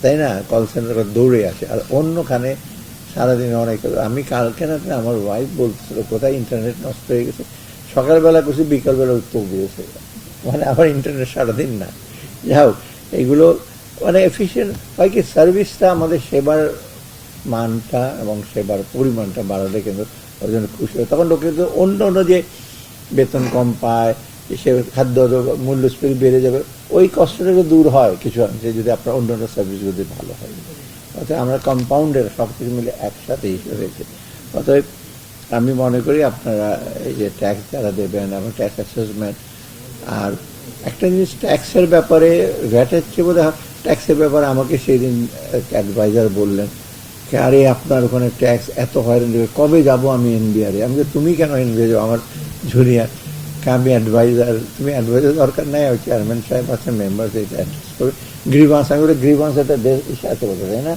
তাই না, call centre দৌড়ে আসে। আর অন্যখানে সারাদিন অনেক, আমি কালকে রাতে আমার ওয়াইফ বলছিল কোথায় ইন্টারনেট নষ্ট হয়ে গেছে, সকালবেলা করছি বিকালবেলা উত্তর দিয়েছে, মানে আমার ইন্টারনেট সারাদিন না। যাই হোক, এগুলো মানে এফিসিয়েন্ট হয় কি, সার্ভিসটা আমাদের সেবার মানটা এবং সেবার পরিমাণটা বাড়ালে কিন্তু ওর জন্য খুশি হয়। তখন লোকে কিন্তু অন্য অন্য যে বেতন কম পায়, সে খাদ্য মূল্যস্ফীতি বেড়ে যাবে, ওই কষ্টটাকে দূর হয় কিছু অংশে যদি আপনার অন্য অন্য সার্ভিস যদি ভালো হয়। অর্থাৎ আমরা কম্পাউন্ডের সব কিছু মিলে একসাথে হিসেবে হয়েছে। অতএব আমি মনে করি আপনারা এই যে ট্যাক্স যারা দেবেন এবং ট্যাক্স অ্যাসেসমেন্ট, আর একটা জিনিস ট্যাক্সের ব্যাপারে, ভ্যাটের চেয়ে বোধ হয় ট্যাক্সের ব্যাপারে আমাকে সেই দিন অ্যাডভাইজার বললেন, আরে আপনার ওখানে ট্যাক্স এত হয়রান দেবে, কবে যাব আমি এনবিআরে? আমি তুমি কেন এনবিআর যাবো, আমার জুনিয়র। আমি অ্যাডভাইজার, তুমি অ্যাডভাইজার দরকার নেই, ওই চেয়ারম্যান সাহেব আছে, মেম্বার এটা অ্যাড্রেস করবে। গ্রিভান্স, আমি বলে গ্রিভান্স একটা দেশ আছে বলতে, তাই না?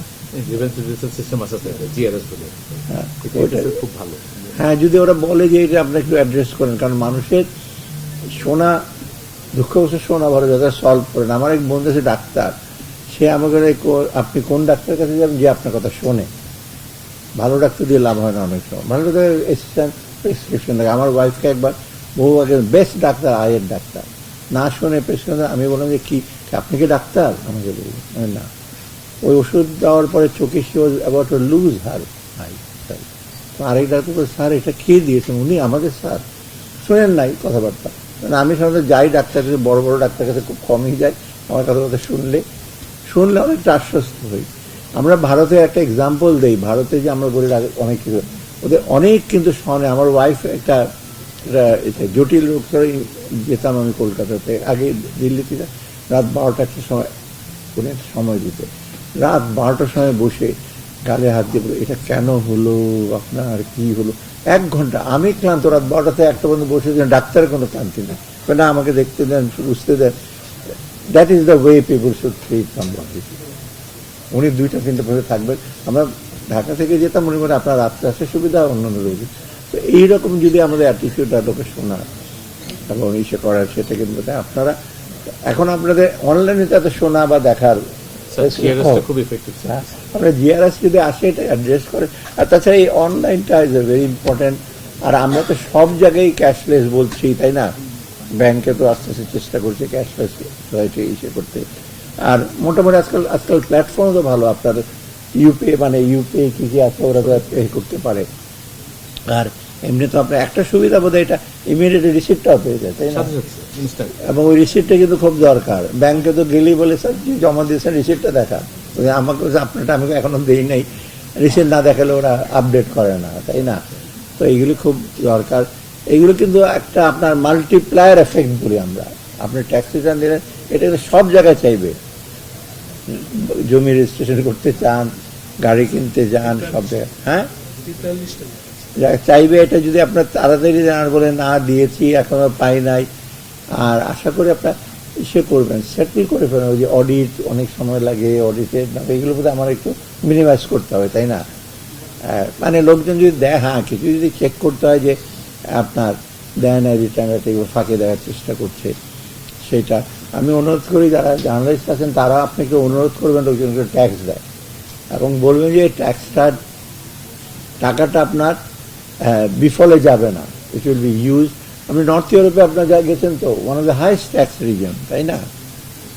হ্যাঁ, যদি ওরা বলে যে এটা আপনি একটু অ্যাড্রেস করেন, কারণ মানুষের শোনা দুঃখ বছর শোনা ভালো, যাতে সলভ করেন। আমার এক বন্ধু আছে ডাক্তার, সে আমাকে আপনি কোন ডাক্তারের কাছে যাবেন যে আপনার কথা শোনে। ভালো ডাক্তার দিয়ে লাভ হয় না অনেক সময়, ভালো ডাক্তার অ্যাসিস্ট্যান্ট প্রেসক্রিপশন থাকে। আমার ওয়াইফকে একবার বহু আগে বেস্ট ডাক্তার, আয়ের ডাক্তার, না শুনে প্রেসক্রিপশন। আমি বললাম যে কি, আপনি কি ডাক্তার? আমাকে বললেন না। ওই ওষুধ দেওয়ার পরে চোখে সে অ্যাবাউট লুজ হার আই। তো আরেক ডাক্তার বলে, স্যার এটা খেয়ে দিয়েছেন উনি আমাকে, স্যার শোনেন নাই কথাবার্তা। মানে আমি সাধারণত যাই ডাক্তার কাছে, বড় বড় ডাক্তার কাছে খুব কমই যাই, আমার কথাবার্তা শুনলে অনেকটা আশ্বস্ত হই। আমরা ভারতে একটা এক্সাম্পল দেই, ভারতে যে আমরা বলি অনেক কিছু, ওদের অনেক কিন্তু শোনে। আমার ওয়াইফ একটা জটিল রোগ করে যেতাম আমি কলকাতাতে, আগে দিল্লিতে রাত 12টার সময় উনি একটা সময় দিতে, রাত 12টার সময় বসে গালে হাত দিয়ে বলে, এটা কেন হলো, আপনার কি হলো, 1 ঘন্টা। আমি ক্লান্ত, রাত 12টাতে একটা পর্যন্ত বসে দিন, ডাক্তারের কোনো ক্লান্তি নেই, না আমাকে দেখতে দেন, বুঝতে দেন। That is the way people should treat somebody. উনি 2টা-3টা পর্যন্ত থাকবেন। আমরা ঢাকা থেকে যেতাম, উনি বলে আপনার রাত্রে আসতে সুবিধা, অন্যান্য রোগী। তো এইরকম যদি আমাদের অ্যাটিটিউডটা লোকে শোনা এবং ইসে করার, সেটা কিন্তু আপনারা এখন আপনাদের অনলাইনে তাতে শোনা বা দেখার আমরা জিআরএস যদি আসে এটা অ্যাড্রেস করে। আর তাছাড়া এই অনলাইনটা ইজ এ ভেরি ইম্পর্টেন্ট। আর আমরা তো সব জায়গায় ক্যাশলেস বলছি, তাই না? ব্যাংকে তো আস্তে আস্তে চেষ্টা করছে ক্যাশলেস ইসে করতে। আর মোটামুটি আজকাল প্ল্যাটফর্ম তো ভালো, আপনার ইউপিআই মানে ইউপিআই কি কি আছে ওরা তো পে করতে পারে। আর এমনি তো আপনার একটা সুবিধা বোধ হয়, এটা ইমিডিয়েট রিসিপ্টটাও পেয়ে যায়, তাই না? এবং ওই রিসিপ্টটা কিন্তু খুব দরকার। ব্যাংকে তো গেলেই বলে স্যার জমা দিয়েছেন, রিসিপ্টটা দেখা। আমাকে আপনারটা আমি এখনো দিই নাই, রিসিপ্ট না দেখালে ওরা আপডেট করে না, তাই না? তো এইগুলি খুব দরকার। এইগুলো কিন্তু একটা আপনার মাল্টিপ্লায়ার এফেক্ট বলি আমরা। আপনি ট্যাক্স রিটার্ন দিলেন, এটা কিন্তু সব জায়গায় চাইবে। জমি রেজিস্ট্রেশন করতে চান, গাড়ি কিনতে যান, সব জায়গায় হ্যাঁ চাইবে। এটা যদি আপনার তাড়াতাড়ি জানার বলে না দিয়েছি এখনো পাই নাই, আর আশা করি আপনার ইসে করবেন, সেটেল করে ফেলেন। ওই যে অডিট অনেক সময় লাগে, অডিটের না, এগুলো বোধহয় আমার একটু মিনিমাইজ করতে হবে, তাই না? মানে লোকজন যদি দেয়, হ্যাঁ কিছু যদি চেক করতে হয় যে আপনার দেয় না রিটার্ন, এগুলো ফাঁকে দেওয়ার চেষ্টা করছে, সেটা আমি অনুরোধ করি। যারা জার্নালিস্ট আছেন তারা আপনাকে অনুরোধ করবেন লোকজনকে ট্যাক্স দেয়, এবং বলবেন যে ট্যাক্সটার টাকাটা আপনার বিফলে যাবে না, ইট উইল বি ইউজ। আপনি নর্থ ইউরোপে আপনার যা গেছেন তো, one of the highest tax reason, তাই না?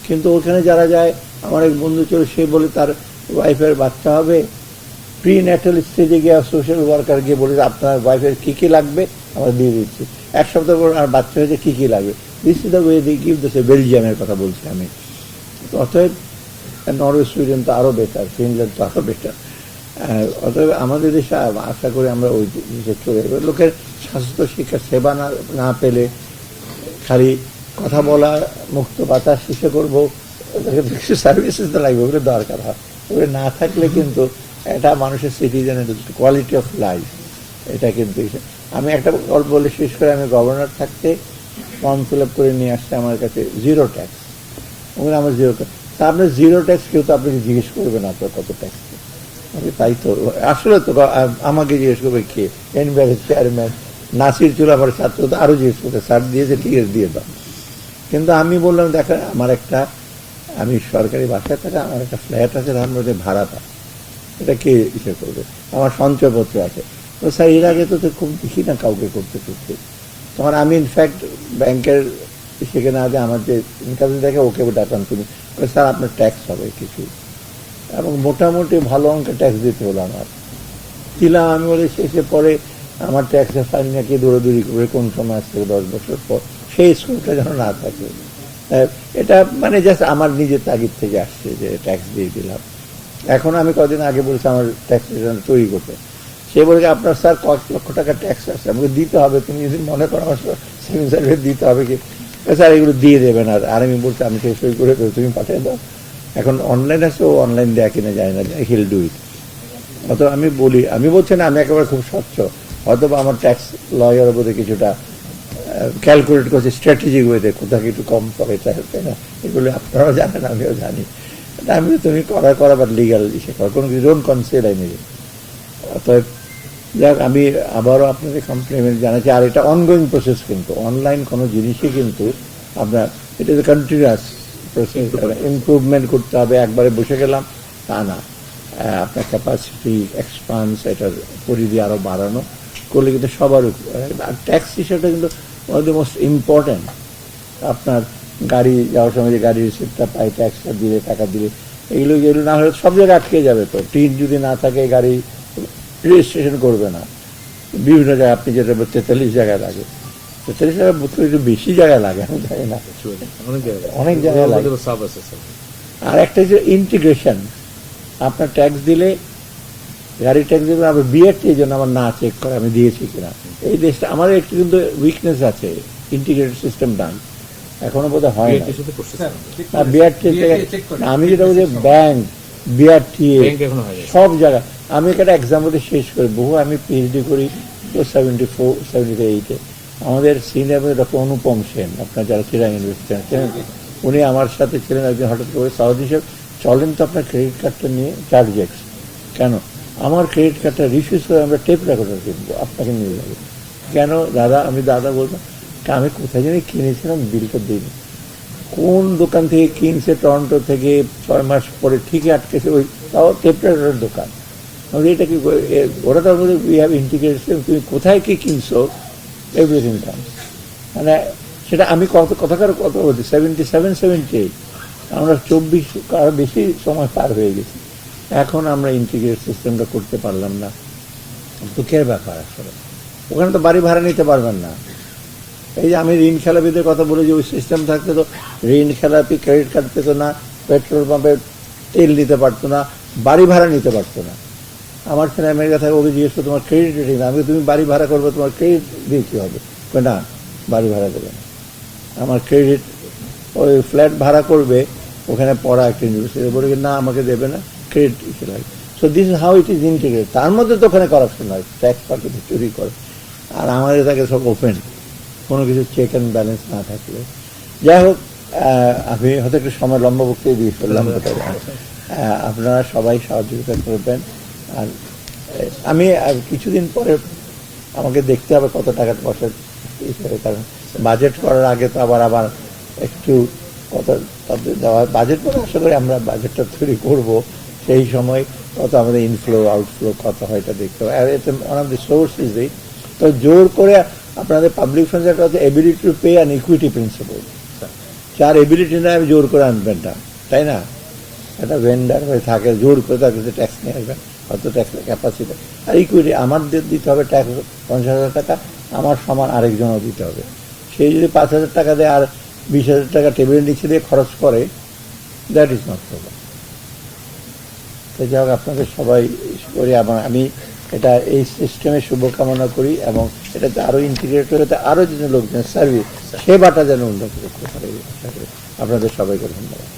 কিন্তু ওখানে যারা যায়, আমার এক বন্ধু ছিল, সে বলে তার ওয়াইফের বাচ্চা হবে, প্রি ন্যাটাল স্টেজে গিয়ে সোশ্যাল ওয়ার্কার গিয়ে বলে আপনার ওয়াইফের কী কী লাগবে আমরা দিয়ে দিচ্ছি, 1 সপ্তাহ পর আর বাচ্চা হয়েছে, কী কী লাগবে। This is the way they give this. বেলজিয়ামের কথা বলছি আমি। অতএব নরওয়ে, সুইডেন তো আরও বেটার, ফিনল্যান্ড তো আরও বেটার। অতএব আমাদের দেশে আশা করি আমরা ওই জিনিসে চলে যাবো। লোকের স্বাস্থ্য শিক্ষা সেবা না পেলে খালি কথা বলা, মুক্ত বাতাস শিক্ষা করবো, সার্ভিসেস তো লাগবে, ওগুলো দরকার হয়। ওগুলো না থাকলে কিন্তু এটা মানুষের সিটিজেনের কোয়ালিটি অফ লাইফ, এটা কিন্তু। আমি একটা গল্প বলে শেষ করে, আমি গভর্নর থাকতে ফর্ম ফিল আপ করে নিয়ে আসছে আমার কাছে, 0 ট্যাক্স। ওগুলো আমার 0 ট্যাক্স। তা আপনার 0 ট্যাক্স কেউ তো আপনাকে জিজ্ঞেস করবে না আপনার কত ট্যাক্স। তাই তো আসলে তো আমাকে জিজ্ঞেস করবে কে, এনবিআর চেয়ারম্যান নাসির চুল, আমার ছাত্র তো আরও জিজ্ঞেস করতে, স্যার দিয়েছে ঠিক আছে দিয়ে দাও। কিন্তু আমি বললাম দেখেন, আমার একটা আমি সরকারি বাসায় থাকা, আমার একটা ফ্ল্যাট আছে ধানবাদে ভাড়া পাই, এটা কে ইসে করবে? আমার সঞ্চয়পত্র আছে। তো স্যার এর আগে তো খুব দেখি না কাউকে করতে করতে, তখন আমি ইনফ্যাক্ট ব্যাংকের সেখানে আগে আমার যে ইনকাম দেখে ওকে ডাকান, তুমি স্যার আপনার ট্যাক্স হবে কিছু, এবং মোটামুটি ভালো অঙ্কের ট্যাক্স দিতে হলো আমার। দিলাম আমি, বলে শেষে পরে আমার ট্যাক্সের ফাইন নাকি দৌড়াদৌড়ি করে কোন সময় আসছে 10 বছর পর, সেই স্কুলটা যেন না থাকে। এটা মানে জাস্ট আমার নিজের তাগিদ থেকে আসছে যে ট্যাক্স দিয়ে দিলাম। এখন আমি কদিন আগে বলছি আমার ট্যাক্স রিটার্ন তৈরি করতে, সে বলছে আপনার স্যার কয়েক লক্ষ টাকা ট্যাক্স আসছে, আমাকে দিতে হবে, তুমি যদি মনে করো আমার সেভিং সার্টিফিকেট দিতে হবে কি? স্যার এগুলো দিয়ে দেবেন। আর আমি বলছি আমি সেই সই করে তুমি পাঠিয়ে দাও। এখন অনলাইন আছে, ও অনলাইন দেয়া কিনা যায় না, হিল ডু ইট। অত আমি বলি, আমি বলছি না আমি একেবারে খুব স্বচ্ছ, হয়তো বা আমার ট্যাক্স লয়ার বোধে কিছুটা ক্যালকুলেট করছে স্ট্র্যাটেজিক ওয়েতে, কোথাও একটু কম পড়ে, তাই না? এগুলো আপনারাও জানেন, আমিও জানি। আমি তুমি করা বাট লিগাল ইসে করা, কোনো কিছু ডোন্ট কনসিডার আই নিজে। অতএব যাক, আমি আবারও আপনাদের কমপ্লিমেন্ট জানাচ্ছি। আর এটা অনগোয়িং প্রসেস, কিন্তু অনলাইন কোনো জিনিসই কিন্তু আপনার এটা কন্টিনিউয়াস প্রসেস, ইমপ্রুভমেন্ট করতে হবে। একবারে বসে গেলাম তা না, আপনার ক্যাপাসিটি এক্সপান্স, এটার পরিধি আরও বাড়ানো করলে কিন্তু সবার। আর ট্যাক্স হিসাবটা কিন্তু one of the most important. আপনার গাড়ি যাওয়ার সময় যে গাড়ির রিসিপ্টটা পাই, ট্যাক্সটা দিলে, টাকা দিলে, এগুলো না হলে সব জায়গায় আটকে যাবে। তো টিন যদি না থাকে গাড়ি রেজিস্ট্রেশন করবে না। বিভিন্ন জায়গায় আপনি যেটা 43 জায়গায় লাগে, 43 জায়গায় বোধ একটু বেশি জায়গায় লাগে, আমি জানি না, অনেক জায়গায় লাগে। আর একটা হচ্ছে ইন্টিগ্রেশন, আপনার ট্যাক্স দিলে, গাড়ি ট্যাক্স দিলে, আবার বিআরটি এই জন্য আমার না চেক করে আমি দিয়েছি কিনা। এই দেশটা আমাদের একটু কিন্তু উইকনেস আছে, ইন্টিগ্রেটেড সিস্টেম ডান এখনো বোধহয় হয় না। বিআরটি আমি যেটা বলছি, ব্যাংক, বিআরটি সব জায়গায়। আমি একটা এক্সাম্পল শেষ করি, বহু আমি পিএইচডি করি 74-78-এ। আমাদের সিনিয়র ডক্টর অনুপম সেন, আপনার যারা চিরাং ইউনিভার্সিটি, উনি আমার সাথে ছিলেন। একদিন হঠাৎ করে সাউথ হিসেবে চলেন তো আপনার ক্রেডিট কার্ডটা নিয়ে চার্জ এক্স, কেন আমার ক্রেডিট কার্ডটা রিফিউজ করে আমরা টেপ রেকর্ডার কিনবো, আপনাকে নিয়ে যাবো কেন? দাদা বলবো আমি কোথায় জানি কিনেছিলাম, বিলটা দিইনি, কোন দোকান থেকে কিনছে, টরন্টো থেকে, 6 মাস পরে ঠিকই আটকেছে, ওই তাও টেপ রেকর্ডার দোকান। এটা কি ওরা তো উই হ্যাভ ইন্টিগ্রেটেড, তুমি কোথায় কি কিনছো, এভরিথিং কামস। মানে সেটা আমি কথাকার কথা বলছি 77-78 আমরা 24 আরো বেশি সময় পার হয়ে গেছি, এখন আমরা ইন্টিগ্রেটেড সিস্টেমটা করতে পারলাম না। দুঃখের ব্যাপার আসলে। ওখানে তো বাড়ি ভাড়া নিতে পারবেন না। এই যে আমি ঋণ খেলাপিদের কথা বলে, যে ওই সিস্টেম থাকতে তো ঋণ খেলাপি ক্রেডিট কার্ড পেতো না, পেট্রোল পাম্পে তেল নিতে পারতো না, বাড়ি ভাড়া নিতে পারতো না। আমার ছেলে আমেরিকা থাকে, ওকে জিজ্ঞেস করতো তোমার ক্রেডিট রেটিং, আমি তুমি বাড়ি ভাড়া করবে, তোমার ক্রেডিট দিয়ে কী হবে? না, বাড়ি ভাড়া দেবে না, আমার ক্রেডিট, ওই ফ্ল্যাট ভাড়া করবে, ওখানে পড়া একটা ইউনিভার্সিটি, বলে না আমাকে দেবে না, ক্রেডিট ইসে লাগে। So this is how it is integrated. তার মধ্যে তো ওখানে কারাপশন হয়, ট্যাক্স পার্টিতে চুরি করে, আর আমাদের থাকে সব ওপেন, কোনো কিছু চেক অ্যান্ড ব্যালেন্স না থাকলে। যাই হোক, আমি হয়তো একটু সময় লম্বা বক্তব্য দিয়ে ফেললাম, আপনারা সবাই সহযোগিতা করবেন। আর আমি কিছুদিন পরে আমাকে দেখতে হবে কত টাকা পয়সা হিসেবে, কারণ বাজেট করার আগে তো আবার একটু কত দেওয়া, বাজেট করে আশা করি আমরা বাজেটটা তৈরি করব, সেই সময় কত আমাদের ইনফ্লো আউটফ্লো কত হয় এটা দেখতে হবে। আর এটা one of the source is এই, তো জোর করে আপনাদের পাবলিক ফান্ডস একটা হচ্ছে ability to pay and equity principle. যার এবিলিটি না আমি জোর করে আনবেন না, তাই না? একটা ভেন্ডার হয়ে থাকে, জোর করে তার কাছে ট্যাক্স নিয়ে আসবেন, অত ট্যাক্সের ক্যাপাসিটি। আর ইকুইটি আমাদের দিতে হবে ট্যাক্স 50,000 টাকা, আমার সমান আরেকজনও দিতে হবে। সেই যদি 5,000 টাকা দেয় আর 20,000 টাকা টেবিলের নিচে দিয়ে খরচ করে, দ্যাট ইজ নট প্রবলেম। তো যাই হোক, আপনাদের সবাই করি, আমি এটা এই সিস্টেমে শুভকামনা করি, এবং এটাতে আরও ইন্টিগ্রেট হতে আরও যেন লোকজন সার্ভিস সেবাটা যেন উন্নত করতে পারে, আপনাদের সবাইকে ধন্যবাদ।